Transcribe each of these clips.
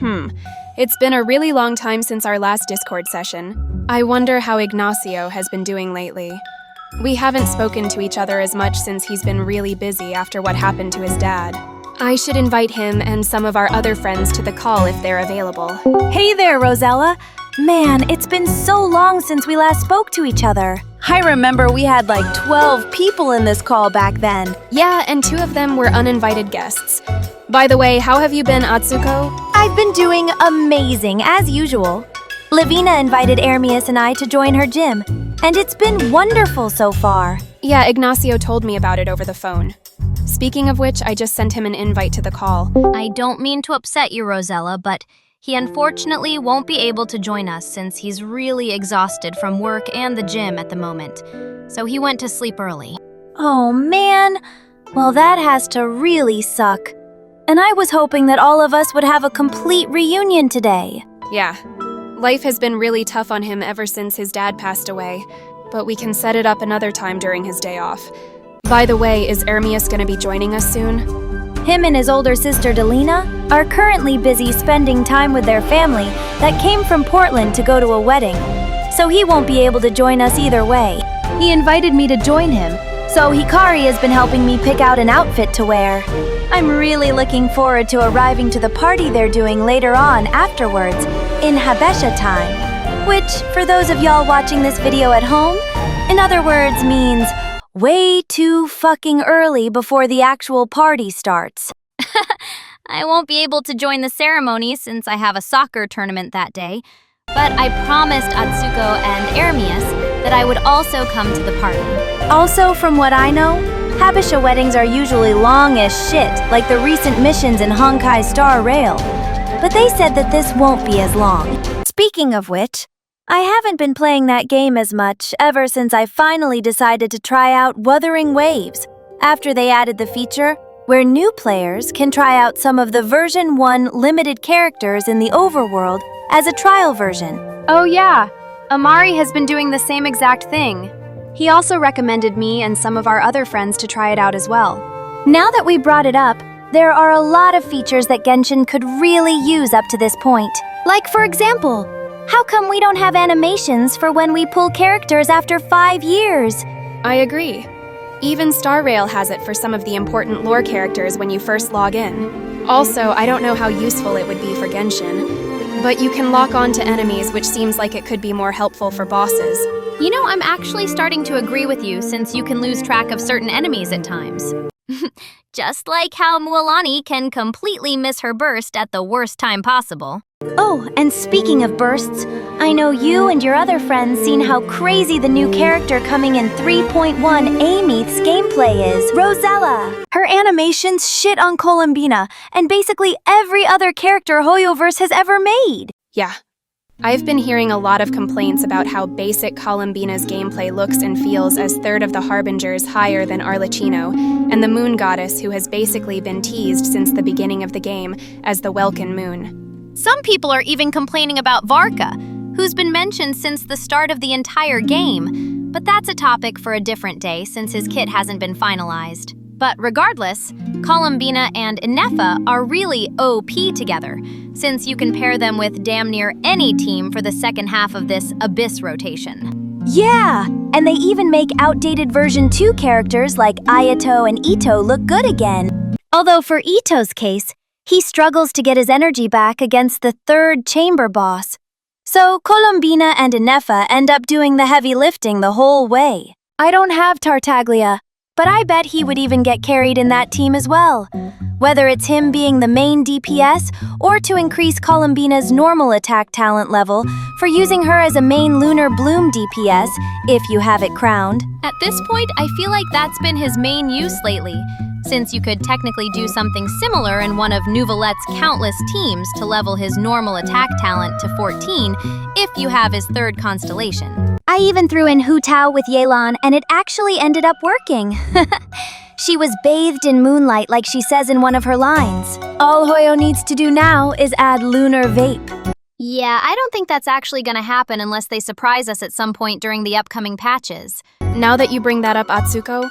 It's been a really long time since our last Discord session. I wonder how Ignacio has been doing lately. We haven't spoken to each other as much since he's been really busy after what happened to his dad. I should invite him and some of our other friends to the call if they're available. Hey there, Rosella. Man, it's been so long since we last spoke to each other. I remember we had like 12 people in this call back then. Yeah, and 2 of them were uninvited guests. By the way, how have you been, Atsuko? I've been doing amazing, as usual. Lavina invited Ermias and I to join her gym, and it's been wonderful so far. Yeah, Ignacio told me about it over the phone. Speaking of which, I just sent him an invite to the call. I don't mean to upset you, Rosella, but he unfortunately won't be able to join us since he's really exhausted from work and the gym at the moment. So he went to sleep early. Oh man, well that has to really suck. And I was hoping that all of us would have a complete reunion today. Yeah, life has been really tough on him ever since his dad passed away, but we can set it up another time during his day off. By the way, is Ermias gonna be joining us soon? Him and his older sister Delina are currently busy spending time with their family that came from Portland to go to a wedding, so he won't be able to join us either way. He invited me to join him, so Hikari has been helping me pick out an outfit to wear. I'm really looking forward to arriving to the party they're doing later on afterwards, in Habesha time, which, for those of y'all watching this video at home, in other words means way too fucking early before the actual party starts. I won't be able to join the ceremony since I have a soccer tournament that day, but I promised Atsuko and Ermias that I would also come to the party. Also, from what I know, Habesha weddings are usually long as shit, like the recent missions in Honkai Star Rail. But they said that this won't be as long. Speaking of which, I haven't been playing that game as much ever since I finally decided to try out Wuthering Waves, after they added the feature where new players can try out some of the version 1 limited characters in the overworld as a trial version. Oh yeah, Amari has been doing the same exact thing. He also recommended me and some of our other friends to try it out as well. Now that we brought it up, there are a lot of features that Genshin could really use up to this point. Like, for example, how come we don't have animations for when we pull characters after 5 years? I agree. Even Star Rail has it for some of the important lore characters when you first log in. Also, I don't know how useful it would be for Genshin, but you can lock on to enemies, which seems like it could be more helpful for bosses. You know, I'm actually starting to agree with you since you can lose track of certain enemies at times. Just like how Mualani can completely miss her burst at the worst time possible. Oh, and speaking of bursts, I know you and your other friends seen how crazy the new character coming in 3.1 Amyth's gameplay is, Rosella. Her animations shit on Columbina and basically every other character Hoyoverse has ever made. Yeah. I've been hearing a lot of complaints about how basic Columbina's gameplay looks and feels as third of the Harbingers higher than Arlecchino, and the Moon Goddess who has basically been teased since the beginning of the game as the Welkin Moon. Some people are even complaining about Varka, who's been mentioned since the start of the entire game, but that's a topic for a different day since his kit hasn't been finalized. But regardless, Columbina and Inefa are really OP together, since you can pair them with damn near any team for the second half of this Abyss rotation. Yeah, and they even make outdated version 2 characters like Ayato and Ito look good again. Although for Ito's case, he struggles to get his energy back against the 3rd chamber boss. So Columbina and Inefa end up doing the heavy lifting the whole way. I don't have Tartaglia, but I bet he would even get carried in that team as well. Whether it's him being the main DPS or to increase Columbina's normal attack talent level for using her as a main Lunar Bloom DPS, if you have it crowned. At this point, I feel like that's been his main use lately, since you could technically do something similar in one of Nouvelette's countless teams to level his normal attack talent to 14 if you have his 3rd constellation. I even threw in Hu Tao with Yelan and it actually ended up working. She was bathed in moonlight like she says in one of her lines. All Hoyo needs to do now is add Lunar Vape. Yeah, I don't think that's actually gonna happen unless they surprise us at some point during the upcoming patches. Now that you bring that up, Atsuko,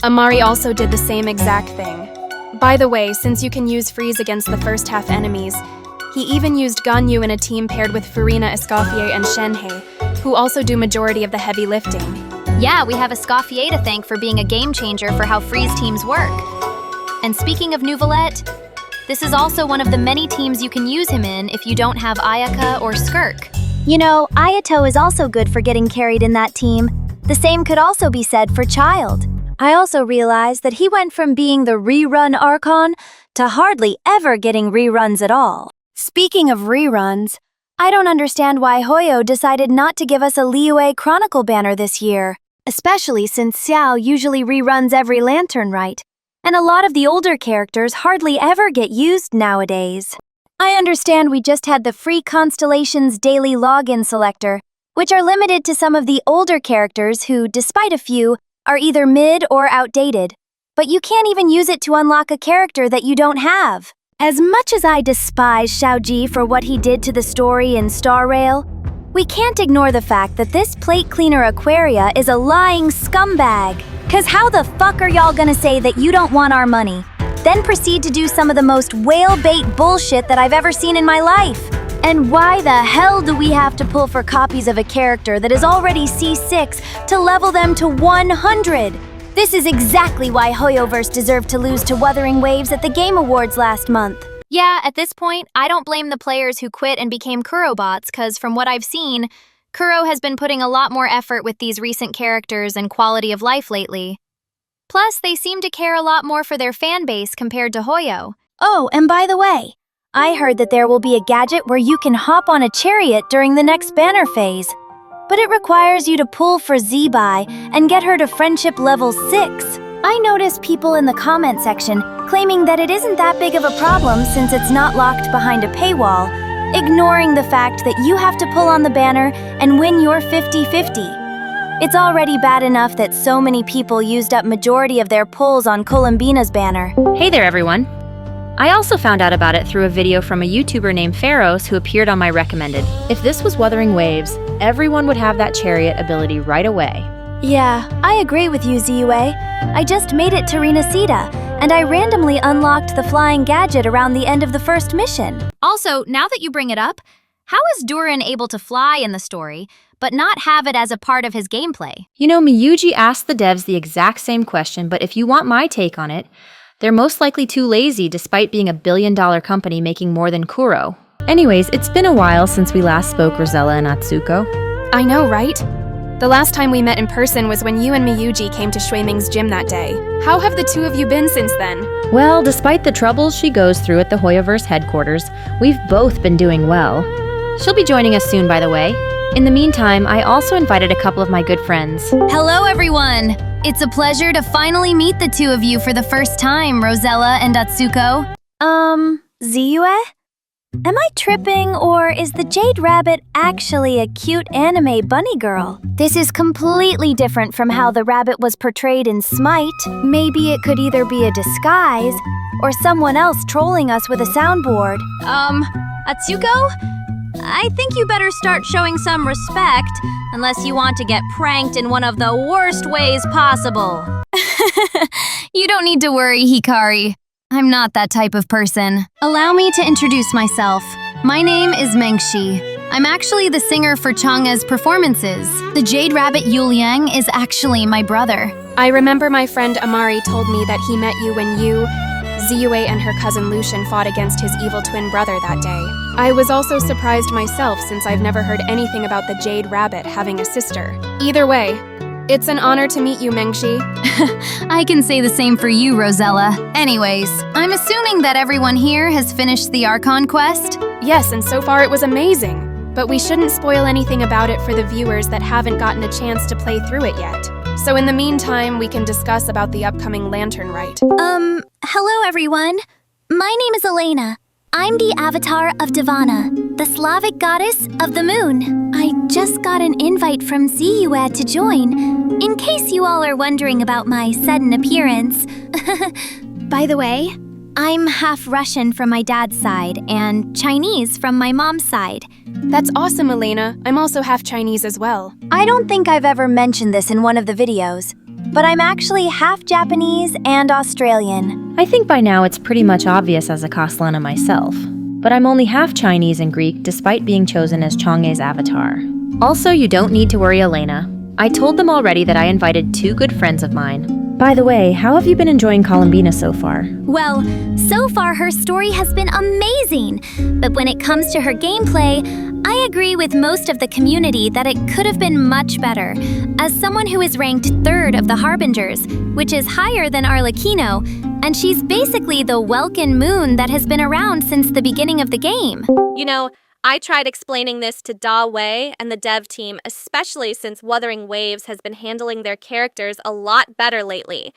Amari also did the same exact thing. By the way, since you can use freeze against the first half enemies, He even used Ganyu in a team paired with Furina, Escoffier, and Shenhei, who also do majority of the heavy lifting. Yeah, we have Escoffier to thank for being a game changer for how Freeze teams work. And speaking of Nouvelette, this is also one of the many teams you can use him in if you don't have Ayaka or Skirk. You know, Ayato is also good for getting carried in that team. The same could also be said for Child. I also realized that he went from being the rerun Archon to hardly ever getting reruns at all. Speaking of reruns, I don't understand why Hoyo decided not to give us a Liyue Chronicle banner this year, especially since Xiao usually reruns every Lantern Rite, and a lot of the older characters hardly ever get used nowadays. I understand we just had the free Constellations daily login selector, which are limited to some of the older characters who, despite a few, are either mid or outdated. But you can't even use it to unlock a character that you don't have. As much as I despise Xiaoji for what he did to the story in Star Rail, we can't ignore the fact that this plate cleaner Aquaria is a lying scumbag. Cause how the fuck are y'all gonna say that you don't want our money, then proceed to do some of the most whale bait bullshit that I've ever seen in my life? And why the hell do we have to pull for copies of a character that is already C6 to level them to 100? This is exactly why Hoyoverse deserved to lose to Wuthering Waves at the Game Awards last month. Yeah, at this point, I don't blame the players who quit and became Kuro bots, cause from what I've seen, Kuro has been putting a lot more effort with these recent characters and quality of life lately. Plus, they seem to care a lot more for their fan base compared to Hoyo. Oh, and by the way, I heard that there will be a gadget where you can hop on a chariot during the next banner phase. But it requires you to pull for Zebai and get her to friendship level 6. I noticed people in the comment section claiming that it isn't that big of a problem since it's not locked behind a paywall, ignoring the fact that you have to pull on the banner and win your 50-50. It's already bad enough that so many people used up majority of their pulls on Columbina's banner. Hey there, everyone. I also found out about it through a video from a YouTuber named Pharos who appeared on my recommended. If this was Wuthering Waves, everyone would have that chariot ability right away. Yeah, I agree with you, Ziyue. I just made it to Renacida, and I randomly unlocked the flying gadget around the end of the first mission. Also, now that you bring it up, how is Durin able to fly in the story, but not have it as a part of his gameplay? You know, Miyuji asked the devs the exact same question, but if you want my take on it, they're most likely too lazy despite being a billion-dollar company making more than Kuro. Anyways, it's been a while since we last spoke, Rosella and Atsuko. I know, right? The last time we met in person was when you and Miyuji came to Shui Ming's gym that day. How have the two of you been since then? Well, despite the troubles she goes through at the Hoyoverse headquarters, we've both been doing well. She'll be joining us soon, by the way. In the meantime, I also invited a couple of my good friends. Hello, everyone! It's a pleasure to finally meet the two of you for the first time, Rosella and Atsuko. Ziyue? Am I tripping, or is the Jade Rabbit actually a cute anime bunny girl? This is completely different from how the rabbit was portrayed in Smite. Maybe it could either be a disguise, or someone else trolling us with a soundboard. Atsuko? I think you better start showing some respect, unless you want to get pranked in one of the worst ways possible. You don't need to worry, Hikari. I'm not that type of person. Allow me to introduce myself. My name is Mengshi. I'm actually the singer for Chang'e's performances. The Jade Rabbit Yuliang is actually my brother. I remember my friend Amari told me that he met you when you, Ziyue, and her cousin Lucian fought against his evil twin brother that day. I was also surprised myself since I've never heard anything about the Jade Rabbit having a sister. Either way, it's an honor to meet you, Mengshi. I can say the same for you, Rosella. Anyways, I'm assuming that everyone here has finished the Archon quest? Yes, and so far it was amazing. But we shouldn't spoil anything about it for the viewers that haven't gotten a chance to play through it yet. So in the meantime, we can discuss about the upcoming Lantern Rite. Hello everyone. My name is Elena. I'm the avatar of Divana, the Slavic goddess of the moon. I just got an invite from Ziyue to join, in case you all are wondering about my sudden appearance. By the way, I'm half Russian from my dad's side and Chinese from my mom's side. That's awesome, Elena. I'm also half Chinese as well. I don't think I've ever mentioned this in one of the videos, but I'm actually half Japanese and Australian. I think by now it's pretty much obvious as a Kaslana myself. but I'm only half Chinese and Greek despite being chosen as Chang'e's avatar. Also, you don't need to worry, Elena. I told them already that I invited 2 good friends of mine. By the way, how have you been enjoying Columbina so far? Well, so far her story has been amazing, but when it comes to her gameplay, I agree with most of the community that it could have been much better. As someone who is ranked 3rd of the Harbingers, which is higher than Arlecchino, and she's basically the Welkin Moon that has been around since the beginning of the game. You know, I tried explaining this to Da Wei and the dev team, especially since Wuthering Waves has been handling their characters a lot better lately.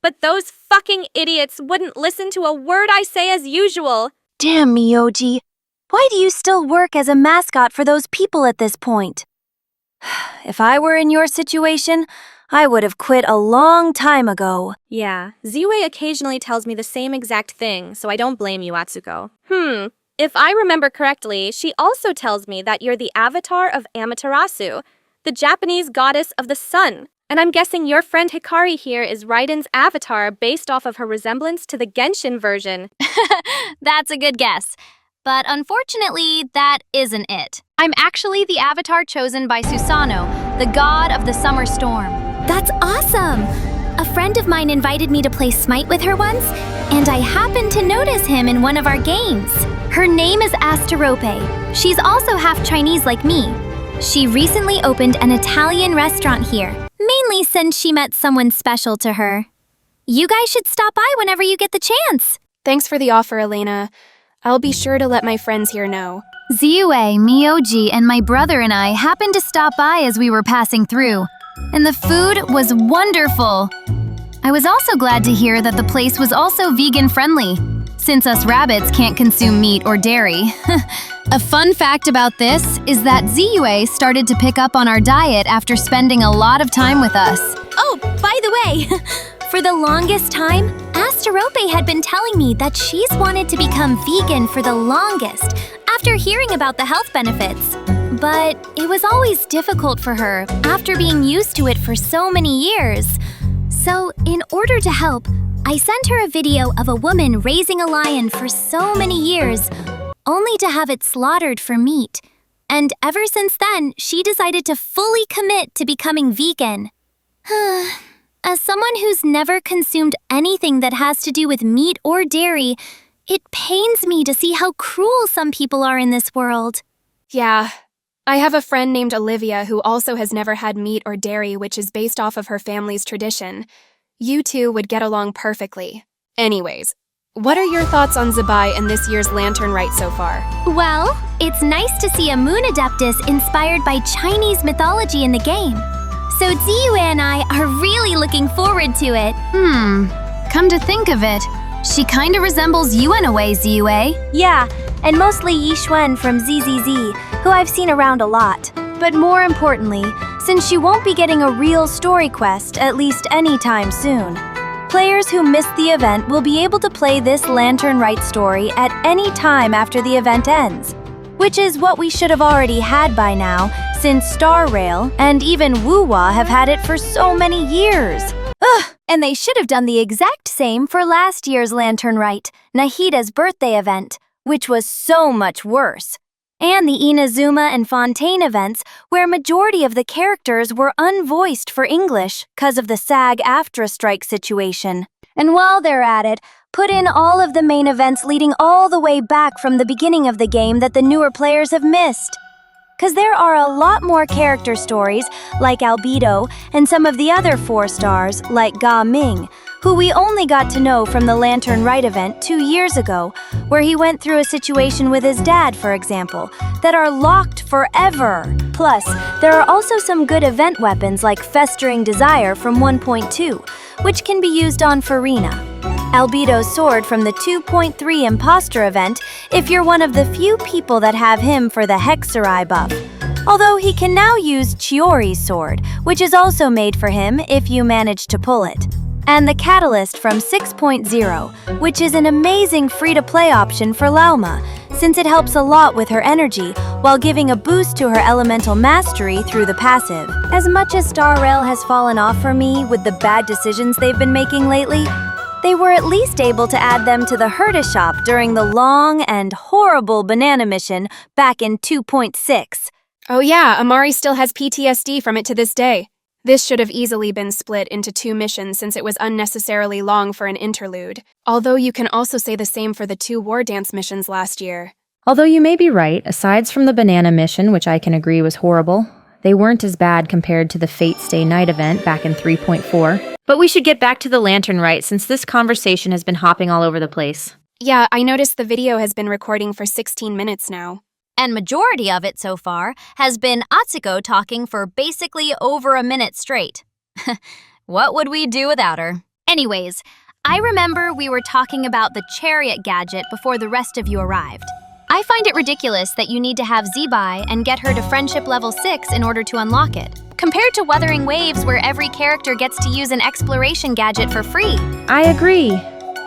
But those fucking idiots wouldn't listen to a word I say as usual. Damn, Miyoji. Why do you still work as a mascot for those people at this point? If I were in your situation, I would have quit a long time ago. Yeah, Ziwei occasionally tells me the same exact thing, so I don't blame you, Atsuko. If I remember correctly, she also tells me that you're the avatar of Amaterasu, the Japanese goddess of the sun. And I'm guessing your friend Hikari here is Raiden's avatar based off of her resemblance to the Genshin version. That's a good guess. But unfortunately, that isn't it. I'm actually the avatar chosen by Susanoo, the god of the summer storm. That's awesome! A friend of mine invited me to play Smite with her once, and I happened to notice him in one of our games. Her name is Asterope. She's also half Chinese like me. She recently opened an Italian restaurant here, mainly since she met someone special to her. You guys should stop by whenever you get the chance. Thanks for the offer, Elena. I'll be sure to let my friends here know. Ziwei, Miyoji, and my brother and I happened to stop by as we were passing through, and the food was wonderful. I was also glad to hear that the place was also vegan-friendly, since us rabbits can't consume meat or dairy. A fun fact about this is that Ziwei started to pick up on our diet after spending a lot of time with us. Oh, by the way, for the longest time, Asterope had been telling me that she's wanted to become vegan for the longest after hearing about the health benefits. But it was always difficult for her after being used to it for so many years. So, in order to help, I sent her a video of a woman raising a lion for so many years, only to have it slaughtered for meat. And ever since then, she decided to fully commit to becoming vegan. As someone who's never consumed anything that has to do with meat or dairy, it pains me to see how cruel some people are in this world. Yeah, I have a friend named Olivia who also has never had meat or dairy, which is based off of her family's tradition. You two would get along perfectly. Anyways, what are your thoughts on Zabai and this year's Lantern Rite so far? Well, it's nice to see a moon adeptus inspired by Chinese mythology in the game. So Ziyue and I are really looking forward to it. Come to think of it, she kinda resembles you in a way, Ziyue. Yeah, and mostly Yixuan from ZZZ, who I've seen around a lot. But more importantly, since she won't be getting a real story quest, at least anytime soon. Players who missed the event will be able to play this Lantern Rite story at any time after the event ends, which is what we should have already had by now, since Star Rail and even Wuwa have had it for so many years. And they should have done the exact same for last year's Lantern Rite, Nahida's birthday event, which was so much worse. And the Inazuma and Fontaine events, where majority of the characters were unvoiced for English because of the SAG-AFTRA strike situation. And while they're at it, put in all of the main events leading all the way back from the beginning of the game that the newer players have missed. Because there are a lot more character stories, like Albedo, and some of the other 4 stars, like Ga Ming, who we only got to know from the Lantern Rite event 2 years ago, where he went through a situation with his dad, for example, that are locked forever. Plus, there are also some good event weapons like Festering Desire from 1.2, which can be used on Furina. Albedo's sword from the 2.3 imposter event if you're one of the few people that have him for the Hexerai buff. Although he can now use Chiori's sword, which is also made for him if you manage to pull it. And the Catalyst from 6.0, which is an amazing free-to-play option for Lauma, since it helps a lot with her energy while giving a boost to her elemental mastery through the passive. As much as Star Rail has fallen off for me with the bad decisions they've been making lately, they were at least able to add them to the Herta shop during the long and horrible banana mission back in 2.6. Oh yeah, Amari still has PTSD from it to this day. This should have easily been split into 2 missions since it was unnecessarily long for an interlude. Although you can also say the same for the 2 War Dance missions last year. Although you may be right, aside from the banana mission, which I can agree was horrible, they weren't as bad compared to the Fate Stay Night event back in 3.4. But we should get back to the Lantern Rite since this conversation has been hopping all over the place. Yeah, I noticed the video has been recording for 16 minutes now. And majority of it so far has been Atsuko talking for basically over a minute straight. What would we do without her? Anyways, I remember we were talking about the chariot gadget before the rest of you arrived. I find it ridiculous that you need to have Zebai and get her to friendship level 6 in order to unlock it, compared to Wuthering Waves where every character gets to use an exploration gadget for free. I agree.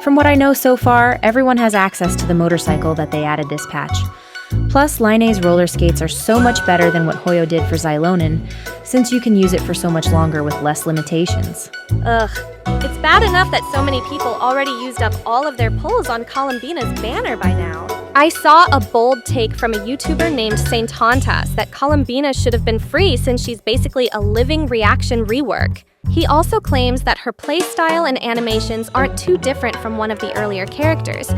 From what I know so far, everyone has access to the motorcycle that they added this patch. Plus, Line's roller skates are so much better than what Hoyo did for Zylonin, since you can use it for so much longer with less limitations. Ugh. It's bad enough that so many people already used up all of their pulls on Columbina's banner by now. I saw a bold take from a YouTuber named Saint Hontas that Columbina should have been free since she's basically a living reaction rework. He also claims that her playstyle and animations aren't too different from one of the earlier characters.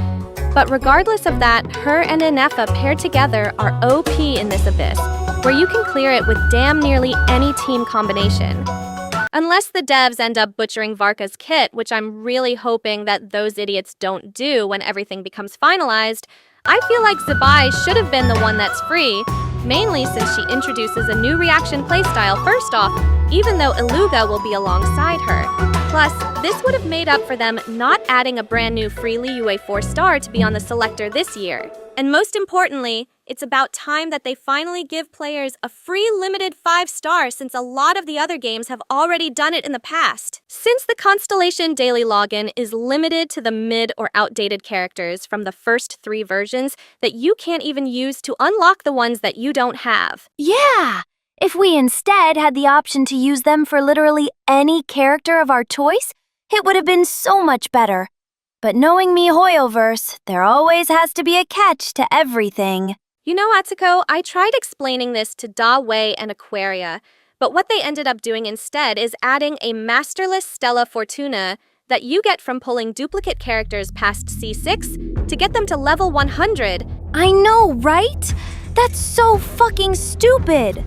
But regardless of that, her and Inefa paired together are OP in this abyss, where you can clear it with damn nearly any team combination. Unless the devs end up butchering Varka's kit, which I'm really hoping that those idiots don't do when everything becomes finalized, I feel like Zebai should have been the one that's free, mainly since she introduces a new reaction playstyle first off, even though Iluga will be alongside her. Plus, this would have made up for them not adding a brand new free Liyue 4-star to be on the selector this year. And most importantly, it's about time that they finally give players a free limited 5-star since a lot of the other games have already done it in the past. Since the Constellation Daily Login is limited to the mid or outdated characters from the first 3 versions that you can't even use to unlock the ones that you don't have. Yeah! If we instead had the option to use them for literally any character of our choice, it would have been so much better. But knowing me Hoyoverse, there always has to be a catch to everything. You know, Atsuko, I tried explaining this to Da Wei and Aquaria, but what they ended up doing instead is adding a masterless Stella Fortuna that you get from pulling duplicate characters past C6 to get them to level 100. I know, right? That's so fucking stupid!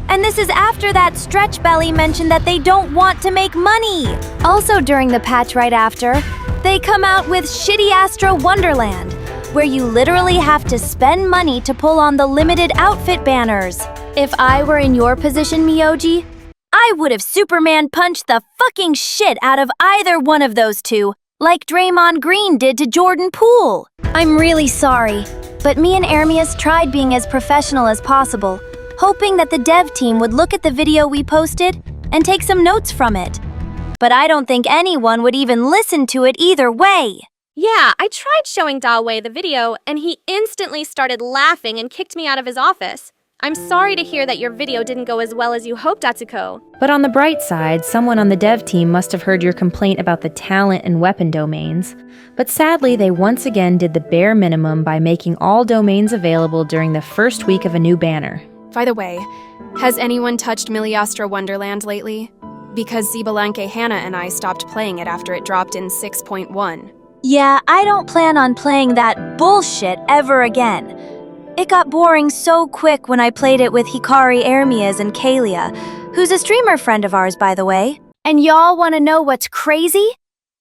And this is after that Stretch Belly mentioned that they don't want to make money. Also during the patch right after, they come out with Shitty Astro Wonderland, where you literally have to spend money to pull on the limited outfit banners. If I were in your position, Miyoji, I would have Superman punched the fucking shit out of either one of those two, like Draymond Green did to Jordan Poole. I'm really sorry, but me and Ermias tried being as professional as possible, hoping that the dev team would look at the video we posted and take some notes from it. But I don't think anyone would even listen to it either way. Yeah, I tried showing Da Wei the video, and he instantly started laughing and kicked me out of his office. I'm sorry to hear that your video didn't go as well as you hoped, Atsuko. But on the bright side, someone on the dev team must have heard your complaint about the talent and weapon domains. But sadly, they once again did the bare minimum by making all domains available during the first week of a new banner. By the way, has anyone touched Miliastra Wonderland lately? Because Zibalanke Hannah and I stopped playing it after it dropped in 6.1. Yeah, I don't plan on playing that bullshit ever again. It got boring so quick when I played it with Hikari Ermias and Kalia, who's a streamer friend of ours, by the way. And y'all want to know what's crazy?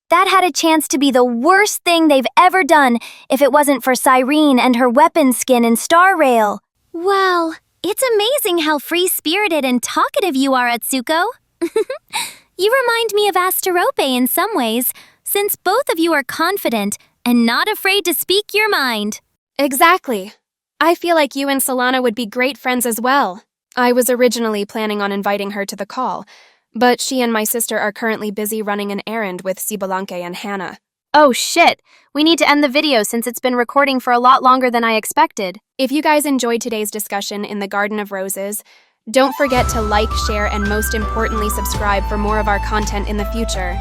That had a chance to be the worst thing they've ever done if it wasn't for Cyrene and her weapon skin in Star Rail. Well, it's amazing how free-spirited and talkative you are, Atsuko. You remind me of Asterope in some ways, since both of you are confident and not afraid to speak your mind. Exactly. I feel like you and Solana would be great friends as well. I was originally planning on inviting her to the call, but she and my sister are currently busy running an errand with Sibalanke and Hannah. Oh shit, we need to end the video since it's been recording for a lot longer than I expected. If you guys enjoyed today's discussion in the Garden of Roses, don't forget to like, share, and most importantly subscribe for more of our content in the future.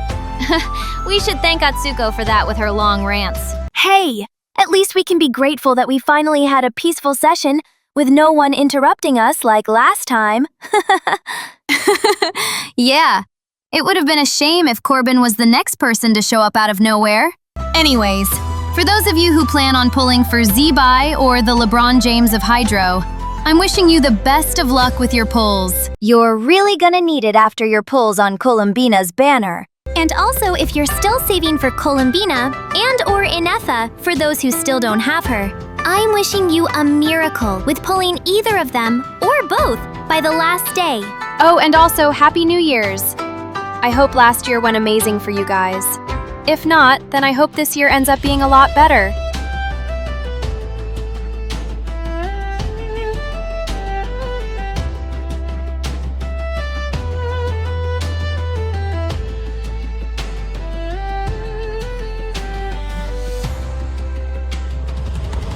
We should thank Atsuko for that with her long rants. Hey, at least we can be grateful that we finally had a peaceful session with no one interrupting us like last time. Yeah, it would have been a shame if Corbin was the next person to show up out of nowhere. Anyways, for those of you who plan on pulling for Z-Bai or the LeBron James of Hydro, I'm wishing you the best of luck with your pulls. You're really gonna need it after your pulls on Columbina's banner. And also, if you're still saving for Columbina and or Inetha, for those who still don't have her, I'm wishing you a miracle with pulling either of them, or both, by the last day. Oh, and also Happy New Year's. I hope last year went amazing for you guys. If not, then I hope this year ends up being a lot better.